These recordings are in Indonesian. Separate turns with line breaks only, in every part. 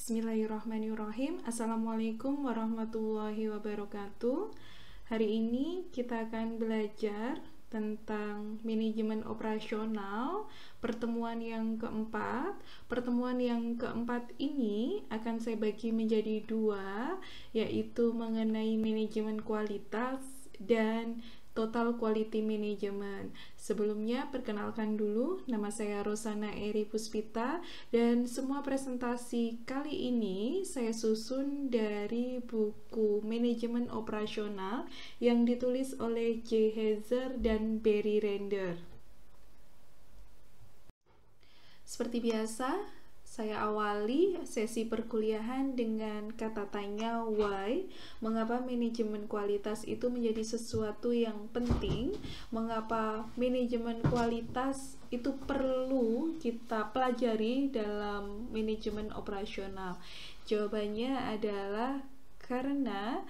Bismillahirrahmanirrahim. Assalamualaikum warahmatullahi wabarakatuh. Hari ini kita akan belajar tentang manajemen operasional, pertemuan yang keempat. Pertemuan yang keempat ini akan saya bagi menjadi dua, yaitu mengenai manajemen kualitas dan total quality management. Sebelumnya, perkenalkan dulu, nama saya Rosana Eri Puspita, dan semua presentasi kali ini saya susun dari buku Manajemen Operasional yang ditulis oleh J. Hazer dan Barry Render. Seperti biasa, saya awali sesi perkuliahan dengan kata tanya why. Mengapa manajemen kualitas itu menjadi sesuatu yang penting? Mengapa manajemen kualitas itu perlu kita pelajari dalam manajemen operasional? Jawabannya adalah karena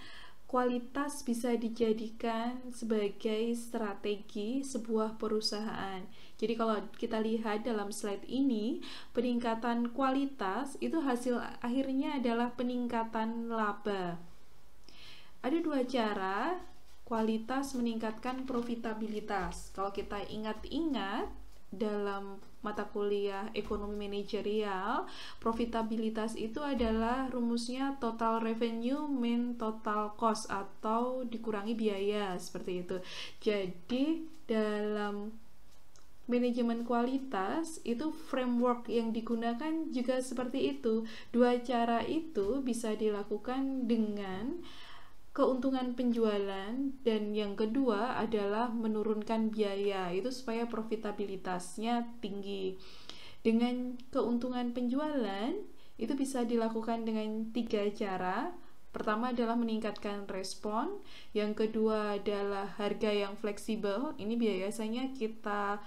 kualitas bisa dijadikan sebagai strategi sebuah perusahaan. Jadi kalau kita lihat dalam slide ini, peningkatan kualitas itu hasil akhirnya adalah peningkatan laba. Ada dua cara kualitas meningkatkan profitabilitas. Kalau kita ingat-ingat dalam mata kuliah ekonomi manajerial, profitabilitas itu adalah rumusnya total revenue min total cost atau dikurangi biaya, seperti itu. Jadi dalam manajemen kualitas itu framework yang digunakan juga seperti itu. Dua cara itu bisa dilakukan dengan keuntungan penjualan, dan yang kedua adalah menurunkan biaya, itu supaya profitabilitasnya tinggi. Dengan keuntungan penjualan itu bisa dilakukan dengan tiga cara. Pertama adalah meningkatkan respon, yang kedua adalah harga yang fleksibel. Ini biasanya kita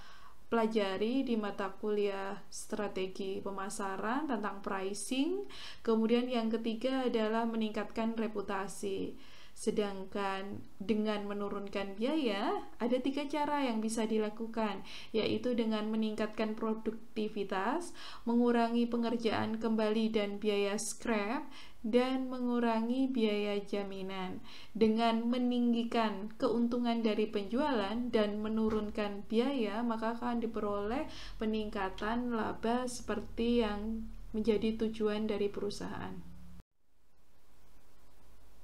pelajari di mata kuliah strategi pemasaran tentang pricing. Kemudian yang ketiga adalah meningkatkan reputasi. Sedangkan dengan menurunkan biaya, ada tiga cara yang bisa dilakukan, yaitu dengan meningkatkan produktivitas, mengurangi pengerjaan kembali dan biaya scrap, dan mengurangi biaya jaminan. Dengan meninggikan keuntungan dari penjualan dan menurunkan biaya, maka akan diperoleh peningkatan laba seperti yang menjadi tujuan dari perusahaan.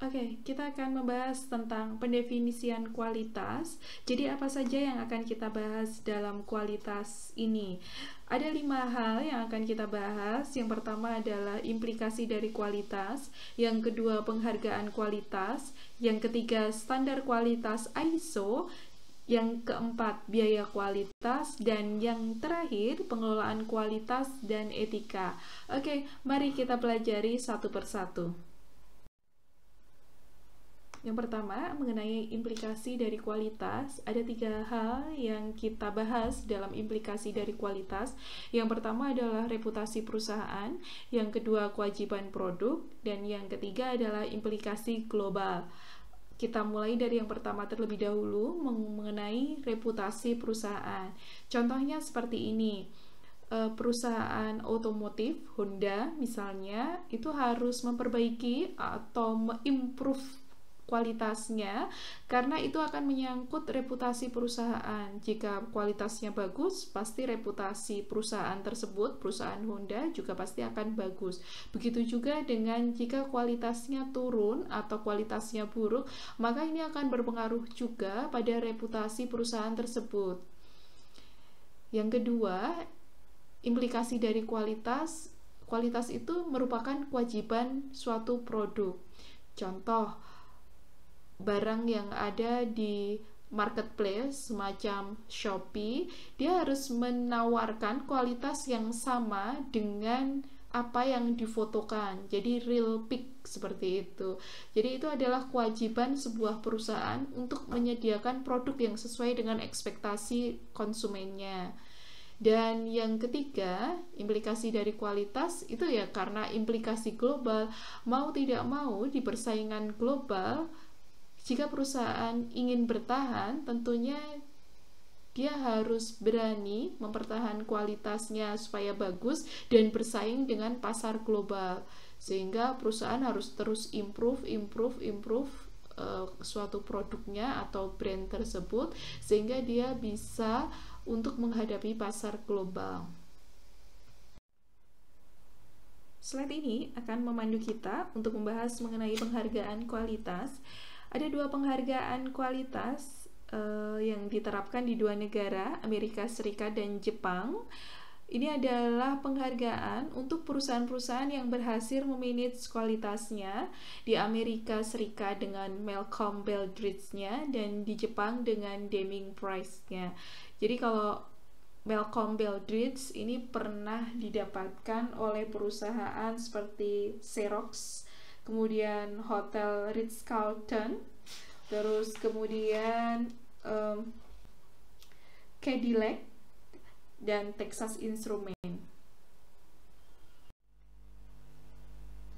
Oke, kita akan membahas tentang pendefinisian kualitas. Jadi apa saja yang akan kita bahas dalam kualitas ini? Ada 5 hal yang akan kita bahas. Yang pertama adalah implikasi dari kualitas, yang kedua penghargaan kualitas, yang ketiga standar kualitas ISO, yang keempat biaya kualitas, dan yang terakhir pengelolaan kualitas dan etika. Oke, mari kita pelajari satu persatu. Yang pertama, mengenai implikasi dari kualitas, ada 3 hal yang kita bahas dalam implikasi dari kualitas. Yang pertama adalah reputasi perusahaan, yang kedua kewajiban produk, dan yang ketiga adalah implikasi global. Kita mulai dari yang pertama terlebih dahulu, mengenai reputasi perusahaan. Contohnya seperti ini. Perusahaan otomotif Honda misalnya, itu harus memperbaiki atau improve kualitasnya, karena itu akan menyangkut reputasi perusahaan. Jika kualitasnya bagus, pasti reputasi perusahaan tersebut, perusahaan Honda, juga pasti akan bagus. Begitu juga dengan jika kualitasnya turun atau kualitasnya buruk, maka ini akan berpengaruh juga pada reputasi perusahaan tersebut. Yang kedua, implikasi dari kualitas. Kualitas itu merupakan kewajiban suatu produk. Contoh, barang yang ada di marketplace semacam Shopee, dia harus menawarkan kualitas yang sama dengan apa yang difotokan, jadi real pic seperti itu. Jadi itu adalah kewajiban sebuah perusahaan untuk menyediakan produk yang sesuai dengan ekspektasi konsumennya. Dan yang ketiga, implikasi dari kualitas itu ya karena implikasi global. Mau tidak mau di persaingan global, jika perusahaan ingin bertahan, tentunya dia harus berani mempertahankan kualitasnya supaya bagus dan bersaing dengan pasar global, sehingga perusahaan harus terus improve suatu produknya atau brand tersebut sehingga dia bisa untuk menghadapi pasar global. Slide ini akan memandu kita untuk membahas mengenai penghargaan kualitas. Ada 2 penghargaan kualitas yang diterapkan di 2 negara, Amerika Serikat dan Jepang. Ini adalah penghargaan untuk perusahaan-perusahaan yang berhasil memanage kualitasnya. Di Amerika Serikat dengan Malcolm Baldrige-nya dan di Jepang dengan Deming Price-nya. Jadi kalau Malcolm Baldrige ini pernah didapatkan oleh perusahaan seperti Xerox, kemudian Hotel Ritz-Carlton, terus kemudian Cadillac dan Texas Instruments.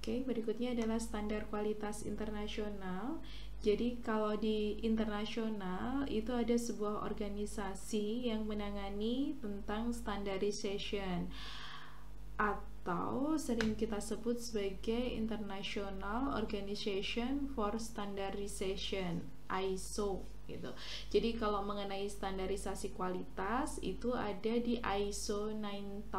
Oke, berikutnya adalah standar kualitas internasional. Jadi kalau di internasional itu ada sebuah organisasi yang menangani tentang standardization atau sering kita sebut sebagai International Organization for Standardization, ISO gitu. Jadi kalau mengenai standarisasi kualitas itu ada di ISO 9000.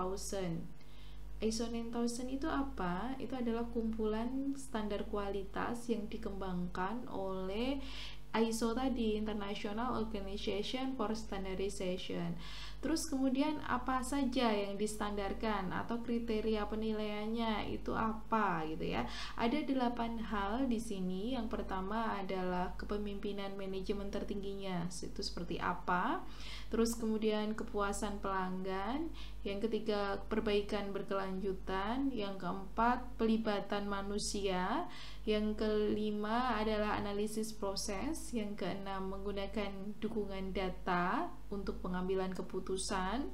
ISO 9000 itu apa? Itu adalah kumpulan standar kualitas yang dikembangkan oleh ISO tadi, International Organization for Standardization. Terus kemudian apa saja yang distandarkan atau kriteria penilaiannya itu apa gitu ya. Ada 8 hal di sini. Yang pertama adalah kepemimpinan manajemen tertingginya, itu seperti apa. Terus kemudian kepuasan pelanggan, yang ketiga perbaikan berkelanjutan, yang keempat pelibatan manusia, yang kelima adalah analisis proses, yang keenam menggunakan dukungan data untuk pengambilan keputusan.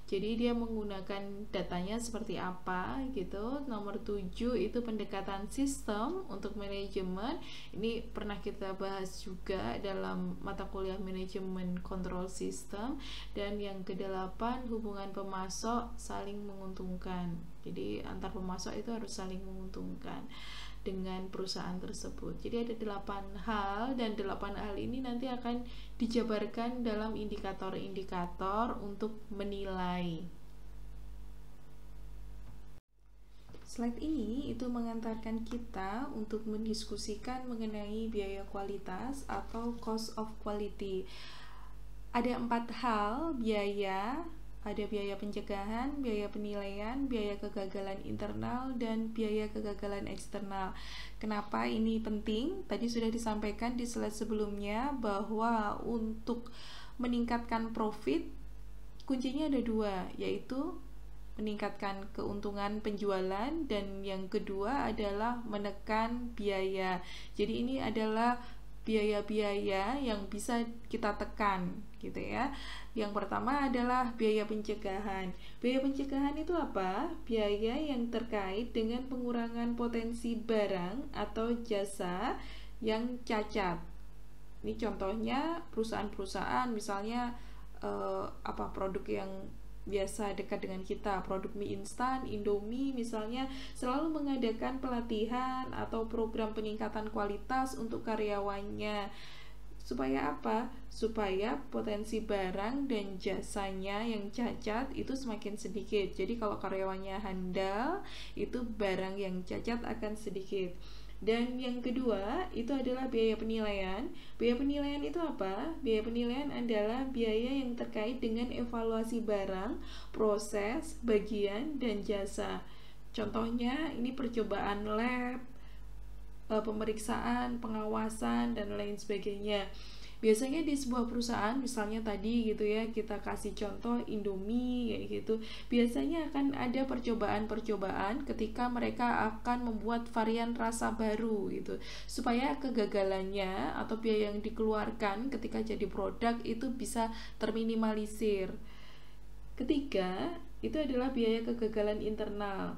Jadi dia menggunakan datanya seperti apa gitu. Nomor 7 itu pendekatan sistem untuk manajemen. Ini pernah kita bahas juga dalam mata kuliah manajemen kontrol sistem. Dan yang ke-8 hubungan pemasok saling menguntungkan. Jadi antar pemasok itu harus saling menguntungkan dengan perusahaan tersebut. Jadi ada 8 hal dan 8 hal ini nanti akan dijabarkan dalam indikator-indikator untuk menilai. Slide ini itu mengantarkan kita untuk mendiskusikan mengenai biaya kualitas atau cost of quality. Ada 4 hal biaya. Ada biaya pencegahan, biaya penilaian, biaya kegagalan internal, dan biaya kegagalan eksternal. Kenapa ini penting? Tadi sudah disampaikan di slide sebelumnya bahwa untuk meningkatkan profit, kuncinya ada 2, yaitu meningkatkan keuntungan penjualan, dan yang kedua adalah menekan biaya. Jadi ini adalah biaya-biaya yang bisa kita tekan gitu ya. Yang pertama adalah biaya pencegahan. Biaya pencegahan itu apa? Biaya yang terkait dengan pengurangan potensi barang atau jasa yang cacat. Ini contohnya perusahaan-perusahaan misalnya produk yang biasa dekat dengan kita, produk mie instan, Indomie misalnya, selalu mengadakan pelatihan atau program peningkatan kualitas untuk karyawannya. Supaya apa? Supaya potensi barang dan jasanya yang cacat itu semakin sedikit. Jadi kalau karyawannya handal, itu barang yang cacat akan sedikit. Dan yang kedua itu adalah biaya penilaian. Biaya penilaian itu apa? Biaya penilaian adalah biaya yang terkait dengan evaluasi barang, proses, bagian, dan jasa. Contohnya ini percobaan lab, pemeriksaan, pengawasan, dan lain sebagainya. Biasanya di sebuah perusahaan, misalnya tadi gitu ya, kita kasih contoh Indomie kayak gitu, biasanya akan ada percobaan-percobaan ketika mereka akan membuat varian rasa baru gitu, supaya kegagalannya atau biaya yang dikeluarkan ketika jadi produk itu bisa terminimalisir. Ketiga, itu adalah biaya kegagalan internal.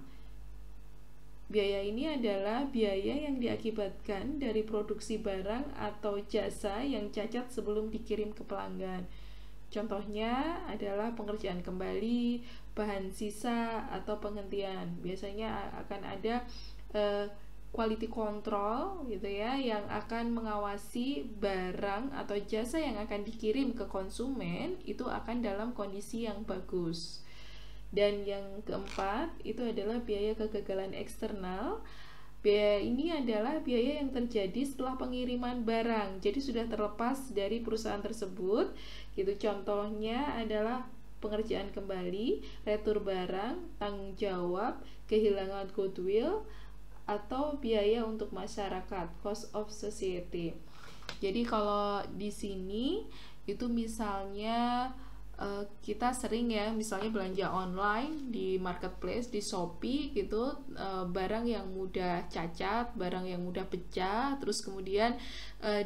Biaya ini adalah biaya yang diakibatkan dari produksi barang atau jasa yang cacat sebelum dikirim ke pelanggan. Contohnya adalah pengerjaan kembali, bahan sisa, atau penghentian. Biasanya akan ada quality control gitu ya, yang akan mengawasi barang atau jasa yang akan dikirim ke konsumen itu akan dalam kondisi yang bagus. Dan yang keempat itu adalah biaya kegagalan eksternal. Biaya ini adalah biaya yang terjadi setelah pengiriman barang, jadi sudah terlepas dari perusahaan tersebut gitu. Contohnya adalah pengerjaan kembali, retur barang, tanggung jawab, kehilangan goodwill, atau biaya untuk masyarakat, cost of society. Jadi kalau di sini itu misalnya kita sering ya misalnya belanja online di marketplace, di Shopee gitu, barang yang mudah cacat, barang yang mudah pecah, terus kemudian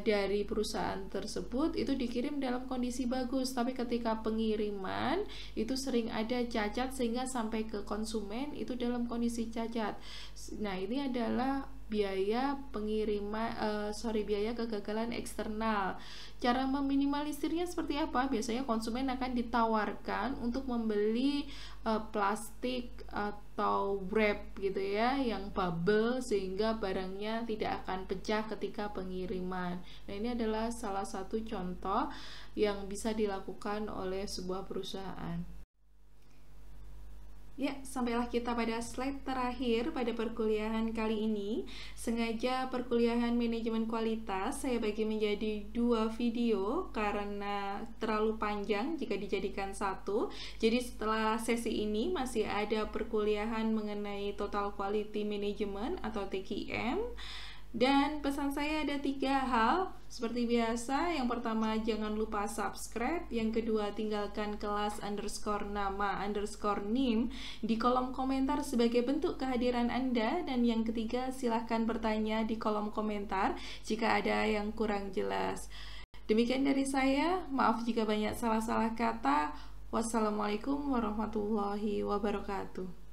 dari perusahaan tersebut itu dikirim dalam kondisi bagus, tapi ketika pengiriman itu sering ada cacat sehingga sampai ke konsumen itu dalam kondisi cacat. Nah, ini adalah biaya pengiriman biaya kegagalan eksternal. Cara meminimalisirnya seperti apa? Biasanya konsumen akan ditawarkan untuk membeli plastik atau wrap gitu ya, yang bubble sehingga barangnya tidak akan pecah ketika pengiriman. Nah, ini adalah salah satu contoh yang bisa dilakukan oleh sebuah perusahaan. Ya, sampailah kita pada slide terakhir pada perkuliahan kali ini. Sengaja perkuliahan manajemen kualitas saya bagi menjadi 2 video karena terlalu panjang jika dijadikan satu. Jadi setelah sesi ini masih ada perkuliahan mengenai Total Quality Management atau TQM. Dan pesan saya ada 3 hal. Seperti biasa, yang pertama jangan lupa subscribe, yang kedua tinggalkan kelas _nama_nim di kolom komentar sebagai bentuk kehadiran Anda, dan yang ketiga silahkan bertanya di kolom komentar jika ada yang kurang jelas. Demikian dari saya, maaf jika banyak salah-salah kata. Wassalamualaikum warahmatullahi wabarakatuh.